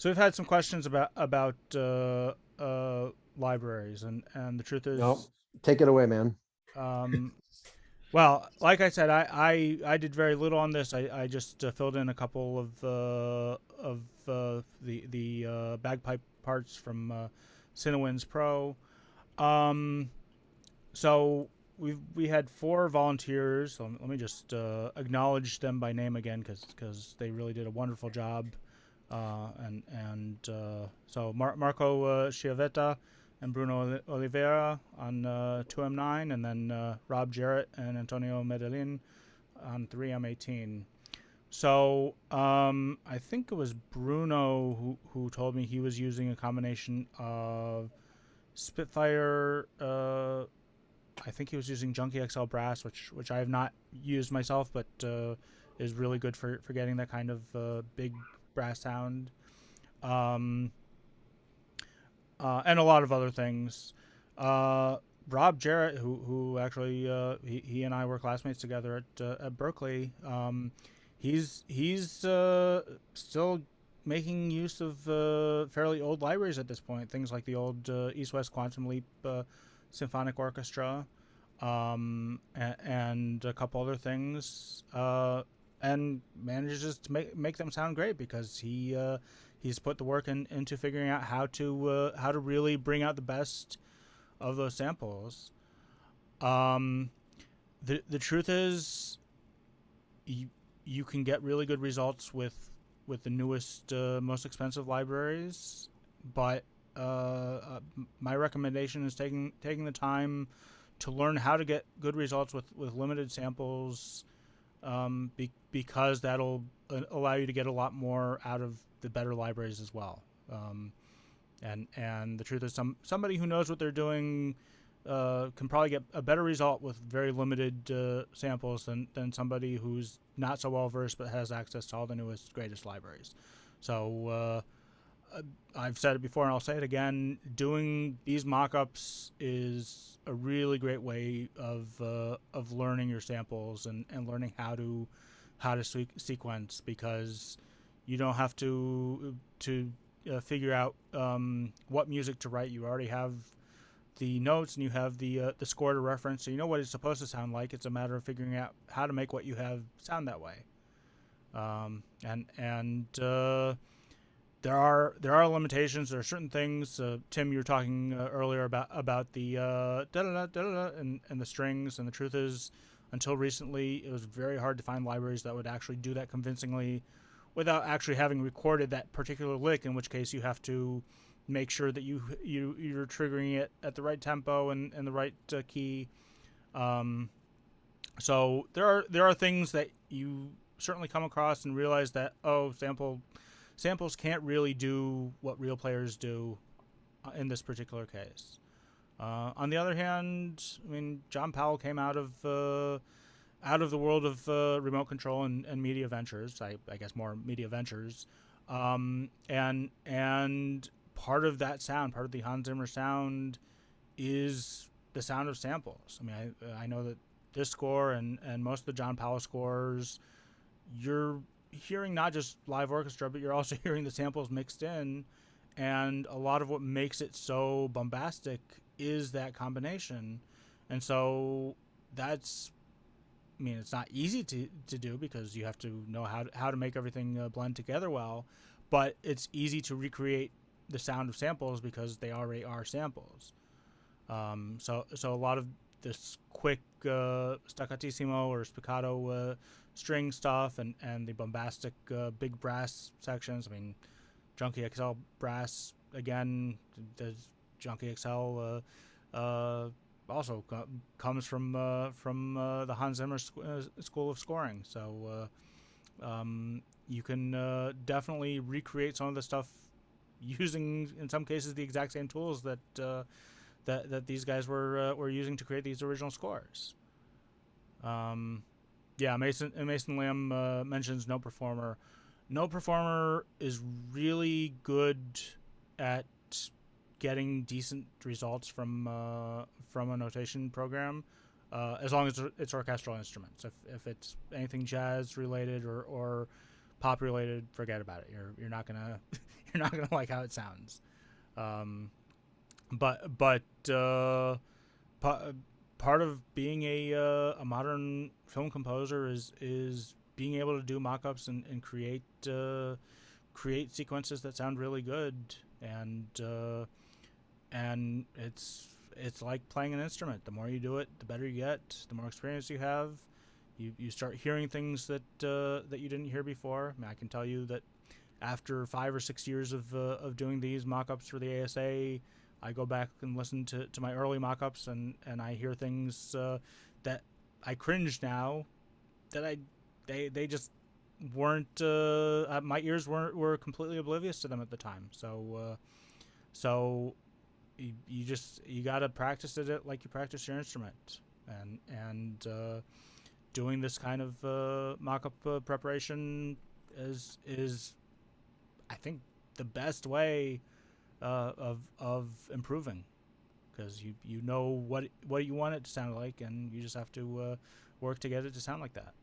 So we've had some questions libraries, and the truth No, is, take it away, man. um, well, like I said, I did very little on this. I just filled in a couple of the bagpipe parts from Cinewinds Pro. Um, so we had four volunteers. So let me just acknowledge them by name again, because they really did a wonderful job. So Marco Chiavetta and Bruno Oliveira on 2M9, and then Rob Jarrett and Antonio Medellin on 3M18. So I think it was Bruno who told me he was using a combination of Spitfire. I think he was using Junkie XL brass, which I have not used myself, but is really good for getting that kind of big brass sound. Um, and a lot of other things. Uh, Rob Jarrett, who actually he and I were classmates together at Berkeley. He's still making use of fairly old libraries at this point. Things like the old East West Quantum Leap Symphonic Orchestra, and a couple other things, and manages to make them sound great because he's put the work into figuring out how to really bring out the best of those samples. Um, the truth is, you you can get really good results with the newest, most expensive libraries, but my recommendation is taking the time to learn how to get good results with limited samples, because that'll allow you to get a lot more out of the better libraries as well. And the truth is, somebody who knows what they're doing can probably get a better result with very limited samples than somebody who's not so well versed but has access to all the newest, greatest libraries. So I've said it before and I'll say it again. Doing these mock-ups is a really great way of learning your samples and learning how to sequence, because you don't have to figure out what music to write. You already have the notes and you have the score to reference, so you know what it's supposed to sound like. It's a matter of figuring out how to make what you have sound that way. And there are limitations. There are certain things. Tim, you were talking earlier about the and the strings. And the truth is, until recently, it was very hard to find libraries that would actually do that convincingly, without actually having recorded that particular lick. In which case, you have to make sure that you're triggering it at the right tempo and the right key. Um, so there are things that you certainly come across and realize that, samples can't really do what real players do in this particular case. On the other hand, I mean, John Powell came out of the world of remote control and media ventures. I guess more media ventures, and part of that sound, part of the Hans Zimmer sound, is the sound of samples. I mean, I know that this score and most of the John Powell scores, you're hearing not just live orchestra, but you're also hearing the samples mixed in. And a lot of what makes it so bombastic is that combination. And so that's, I mean, it's not easy to do, because you have to know how to make everything blend together well, but it's easy to recreate the sound of samples because they already are samples. So a lot of this quick staccatissimo or spiccato string stuff, and the bombastic big brass sections. I mean, Junkie XL brass again. The Junkie XL also comes from the Hans Zimmer school of scoring. So you can definitely recreate some of the stuff using, in some cases, the exact same tools that these guys were using to create these original scores. Um, yeah, Mason Lamb mentions No Performer. No Performer is really good at getting decent results from a notation program, as long as it's orchestral instruments. If it's anything jazz related or populated, forget about it. You're not gonna you're not gonna like how it sounds. But part of being a modern film composer is being able to do mock-ups and create sequences that sound really good, and it's like playing an instrument. The more you do it, the better you get. The more experience you have, you start hearing things that you didn't hear before. I mean, I can tell you that after 5 or 6 years of doing these mock-ups for the ASA, I go back and listen to my early mock-ups, and I hear things that I cringe now, that they just weren't, my ears were completely oblivious to them at the time. So you gotta practice it like you practice your instrument, and doing this kind of mock-up preparation is I think the best way of improving, because you know what you want it to sound like, and you just have to work to get it to sound like that.